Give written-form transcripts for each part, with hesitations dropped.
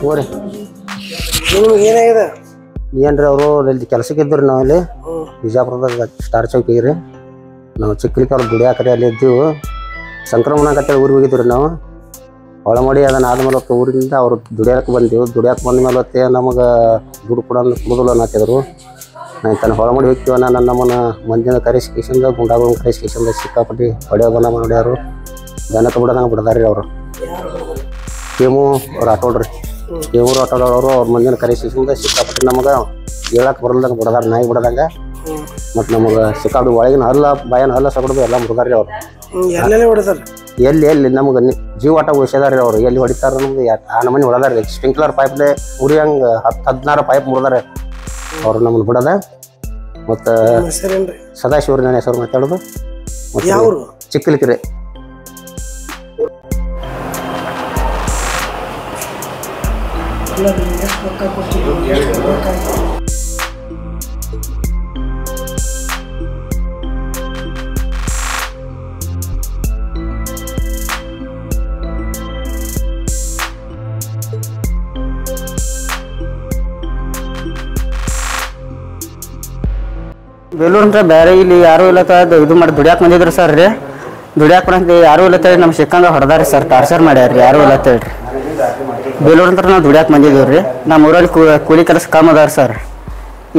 ಹೋರಿ ಏನಾಗಿದೆ ಏನ್ರಿ ಅವರು ಇಲ್ಲಿ ಕೆಲಸಕ್ಕೆ ಇದ್ದರು ನಾವಲ್ಲಿ ಬಿಜಾಪುರದಾಗ ಸ್ಟಾರ್ ಚೌಕಿಗೆ ರೀ ನಾವು ಚಿಕ್ಕಲಿಕ್ಕೆ ಅವ್ರು ದುಡಿಯಾಕ್ರಿ ಅಲ್ಲಿ ಇದ್ದೀವಿ ಸಂಕ್ರಮಣ ಕಟ್ಟೆ ಊರಿಗೆ ಹೋಗಿದ್ವಿ ನಾವು ಹೊಳ ಮಾಡಿ ಅದನ್ನು ಆದ್ಮೇಲೆ ಹೊತ್ತು ಊರಿಂದ ಅವ್ರು ದುಡಿಯಾಕೆ ಬಂದೆವು ದುಡಿಯಾಕೆ ಬಂದ ಮೇಲೆ ಹೊತ್ತೆ ನಮಗೆ ದುಡ್ಡು ಕೂಡ ಮೊದಲು ಅನ್ನತ್ತಿದ್ರು ನಾನು ತನ್ನ ಹೊಳ ಮಾಡಿ ಹೋಗ್ತೀವ ನಾನು ನಮ್ಮನ್ನು ಮಂದಿನ ಕರೆಸ್ಕೇಶನ್ದ ಗುಂಡಾಗಳನ್ನು ಕರೆಸ್ಕೇಶನ್ದ ಸಿಕ್ಕಾಪಟ್ಟಿ ಹೊಡೆಯೋದನ್ನ ಮಾಡ್ಯಾರು ಜನಕ್ಕೆ ಬಿಡೋದಂಗೆ ಬಿಡ್ದಾರ್ರಿ ಅವರು ಕೇಮು ಅವ್ರು ಆಟೋಡ್ರಿ ಕೇಮು ಆಟೋಡವರು ಅವ್ರ ಮಂದಿನ ಕರೆಸ್ಕೇಶನ್ದ ಸಿಕ್ಕಾಪಟ್ಟಿ ನಮಗೆ ಹೇಳಕ್ಕೆ ಬರಲ್ದಂಗೆ ಬಿಡದಾರ ನಾಯಿ ಬಿಡದಂಗೆ ಮತ್ತು ನಮಗೆ ಸಿಕ್ಕಾಪಟ್ಟಿ ಒಳಗಿನ ಹಲ್ಲ ಬಾಯನ ಹಲ್ಲ ಸಗಡ್ದು ಎಲ್ಲ ಮುಡ್ದಾರ್ರಿ ಅವ್ರು ಎಲ್ಲಿ ನಮ್ಗೆ ಜೀವ ಆಟ ಉಳಿಸಿದಾರೆ ಅವ್ರು ಎಲ್ಲಿ ಹೊಡಿತಾರ ನಮ್ಗೆ ಆ ನಮ್ಮನೆ ಹೊಡೆದಾರೆ ಸ್ಪ್ರಿಂಕ್ಲರ್ ಪೈಪ್ಲೆ ಉರಿ ಹಂಗೆ 10-16 ಪೈಪ್ ಮುರಿದಾರೆ ಅವ್ರು ನಮ್ಮನ್ನು ಬಿಡದ ಮತ್ತು ಸದಾಶಿವ್ರಿ ನನ್ನ ಹೆಸರು ಮಾತಾಡೋದು ಚಿಕ್ಕಲಿಕ್ಕಿರಿ ಬೇಲೂರು ಅಂತ ಬೇರೆ ಇಲ್ಲಿ ಯಾರೂ ಇಲ್ಲ ಇದು ಮಾಡಿ ದುಡಿಯಾಕೆ ಬಂದಿದ್ರು ಸರ್ ರೀ ದುಡಿಯಾಕೆ ಬಂದು ಯಾರೂ ಇಲ್ಲ ತೇಳಿ ನಮ್ಮ ಸಿಕ್ಕಂಗ ಹೊಡೆದಾರಿ ಸರ್ ಟಾರ್ಚರ್ ಮಾಡ್ಯಾರ ಯಾರೂ ಇಲ್ಲ ತೇಳ್ರಿ ಬೇಲೂರು ಅಂತ ನಾವು ದುಡಿಯಾಕೆ ಬಂದಿದ್ದೀವಿ ರೀ ನಮ್ಮ ಊರಲ್ಲಿ ಕೂಲಿ ಕೆಲಸ ಕಮ್ಮಿ ಅದಾರ ಸರ್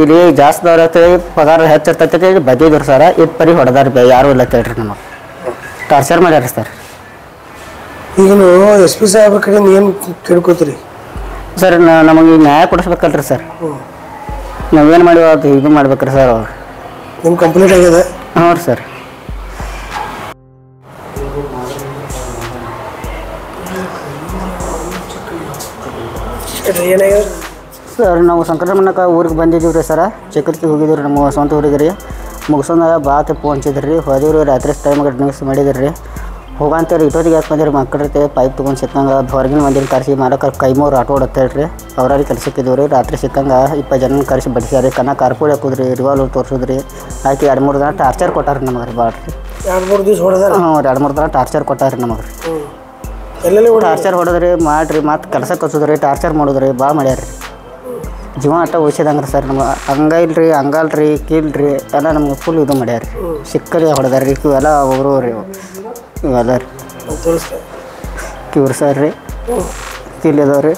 ಇಲ್ಲಿ ಜಾಸ್ತಿ ಅದಾರ ಪಗಾರ ಹೆಚ್ಚಿರ್ತೈತೆ ಬದಿದ್ರು ಸರ್ ಇದು ಪರಿ ಹೊಡೆದಾರ ಯಾರೂ ಇಲ್ಲ ತೇಳ್ರಿ ನಮಗೆ ಟಾರ್ಚರ್ ಮಾಡ್ಯಾರ ಸರ್ ಈಗ ಎಸ್ ಪಿ ಸಾಹೇಬ್ರ ಕಡೆಯಿಂದ ಏನು ಕೇಳ್ಕೊತೀರಿ ಸರ್ ನಮಗೆ ನ್ಯಾಯ ಕೊಡಿಸ್ಬೇಕಲ್ರಿ ಸರ್ ನಾವೇನು ಮಾಡಿವ ಅದು ಇದು ಮಾಡ್ಬೇಕ್ರಿ ಸರ್ ಅವ್ರು ನಿಮ್ಮ ಕಂಪ್ಲೀಟ್ ಆಗಿದೆ ಹಾಂ ರೀ ಸರ್ ಏನಾಗಿದೆ ಸರ್ ನಾವು ಸಂಕ್ರಮಣಕ್ಕೆ ಊರಿಗೆ ಬಂದಿದ್ದೀವಿ ರೀ ಸರ ಚಿಕ್ಕಲಿಗೆ ಹೋಗಿದ್ದೀವಿ ರೀ ನಮ್ಮ ಸ್ವಂತ ಊರಿಗೆ ರೀ ಮುಗಿಸೋದಾಗ ಬಾತ್ ಫೋನ್ ಹಚ್ಚಿದ್ರಿ ರೀ ಹೋದಿವ್ರಿ ರಾತ್ರಿ ಟೈಮ್ಗೆ ನ್ಯೂಸ್ ಮಾಡಿದ್ರಿ ರೀ ಹೋಗಂತೇಳಿ ಇಟ್ಟೋದಿಗೆ ಯಾಕೆ ಬಂದಿರಿ ಮಕ್ಕಳೈತೆ ಪೈಪ್ ತೊಗೊಂಡು ಸಿಕ್ಕಂಗೆ ಹೊರಗಿನ ಮಂದಿನ ಕರೆಸಿ ಮಾಡಕ್ಕೆ ಕೈಮೂರು ಆಟೋ ಹೊಡತ್ತೇಳ್ರಿ ಅವ್ರಿಗೆ ಕೆಲಸಕ್ಕಿದ್ದೀವಿ ರೀ ರಾತ್ರಿ ಸಿಕ್ಕಂಗೆ 20 ಜನ ಕರೆಸಿ ಬಡಿಸ್ಯಾರಿ ಕನ್ನ ಕಾರ್ಪೂಡಿ ಹಾಕೋದ್ರಿ ರಿವಾಲ್ವರ್ ತೋರಿಸಿದ್ರಿ ಆಕೆ 2-3 ದಿನ ಟಾರ್ಚರ್ ಕೊಟ್ಟಾರ ನಮಗೆ ರೀ ಭಾಳ ರೀ 2-3 ದಿವಸ ಹೊಡೆದಾರ ಹ್ಞೂ 2-3 ದಿನ ಟಾರ್ಚರ್ ಕೊಟ್ಟಾರ ನಮಗೆ ರೀ ಎಲ್ಲೆಲ್ಲಿ ಟಾರ್ಚರ್ ಹೊಡೆದ್ರಿ ಮಾಡಿರಿ ಮತ್ತು ಕೆಲಸಕ್ಕೆ ಹಚ್ಚೋದ್ರಿ ಟಾರ್ಚರ್ ಮಾಡೋದ್ರಿ ಭಾಳ ಮಾಡ್ಯಾರ ರೀ ಜೀವ ಆಟ ಉಳಿಸಿದಂಗೆ ರೀ ಸರ್ ನಮಗೆ ಹಂಗ ಇಲ್ರಿ ಹಂಗಲ್ರಿ ಕೀಲ್ರಿ ಎಲ್ಲ ನಮ್ಗೆ ಫುಲ್ ಇದು ಮಾಡ್ಯಾರ ರೀ ಸಿಕ್ಕರಿ ಹೊಡೆದಾರ ರೀ ಇವೆಲ್ಲ ಅವರು ರೀ ಇವೆಲ್ಲ ರೀ ಕಿವ್ರು ಸರ್ ರೀ ಕೀಲ್ ಇದಾವೆ ರೀ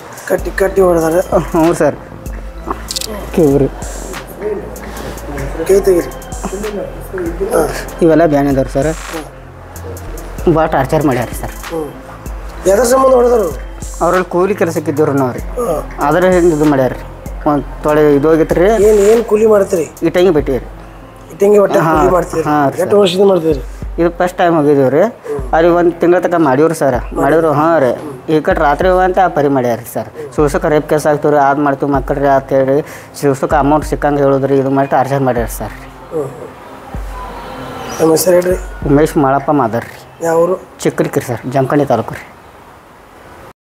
ಕಟ್ಟಿ ಹೊಡೆದಾರೆ ಹ್ಞೂ ಸರ್ ಕಿವ್ರಿ ಇವೆಲ್ಲ ಬ್ಯಾನ್ ಇದಾವೆ ಸರ್ ಭಾಳ ಟಾರ್ಚರ್ ಮಾಡ್ಯಾರ ರೀ ಸರ್ ಯಾವ್ದ್ರ ಸಂಬಂಧ ಹೊಡೆದಾರು ಅವ್ರಲ್ಲಿ ಕೂಲಿ ಕೆಲಸಕ್ಕಿದ್ದೀವ್ರಿ ನಾವು ರೀ ಅದ್ರ ಹಿಂಗೆ ಇದು ಮಾಡ್ಯಾರ ರೀ ಒಂದು ತೊಳೆ ಇದು ಹೋಗಿತ್ತು ರೀ ಏನು ಕೂಲಿ ಮಾಡ್ತೀರಿ ಇಟ್ಟಂಗಿ ಬಿಟ್ಟಿವಿ ರೀ ಇಟ್ಟಂಗಿ ಒಟ್ಟು ಕೂಲಿ ಮಾಡ್ತೀರಿ ಎಷ್ಟು ವರ್ಷದಿಂದ ಮಾಡ್ತೀರಿ ಇದು ಫಸ್ಟ್ ಟೈಮ್ ಹೋಗಿದ್ದೀವಿ ರೀ ಅಲ್ಲಿ 1 ತಿಂಗಳ ತನಕ ಮಾಡಿವ್ರಿ ಸರ್ ಮಾಡಿದ್ರು ಹಾಂ ರೀ ಈ ಕಡೆ ರಾತ್ರಿ ಅಂತ ಪರಿ ಮಾಡ್ಯಾರ ರೀ ಸರ್ ಶಿವ್ಸಕ್ಕೆ ರೇಪ್ ಕೇಸ್ ಆಗ್ತೀವಿ ರೀ ಅದು ಮಾಡ್ತೀವಿ ಮಕ್ಕಳ್ರಿ ಅಂತ ಹೇಳಿ ಶಿವ್ಸಕ್ಕೆ ಅಮೌಂಟ್ ಸಿಕ್ಕಂಗೆ ಹೇಳಿದ್ರಿ ಇದು ಮಾಡಿ ಟಾರ್ಚರ್ ಮಾಡ್ಯಾರ ಸರ್ ನಮ್ಮ ಹೆಸರು ಹೇಳ್ರಿ ಉಮೇಶ್ ಮಾಳಪ್ಪ ಮಾದರ್ ರೀ ಯಾವ ಊರು ಚಿಕ್ಕಲಿಕ್ಕಿರಿ ಸರ್ ಜಮಖಂಡಿ ತಾಲೂಕು ರೀ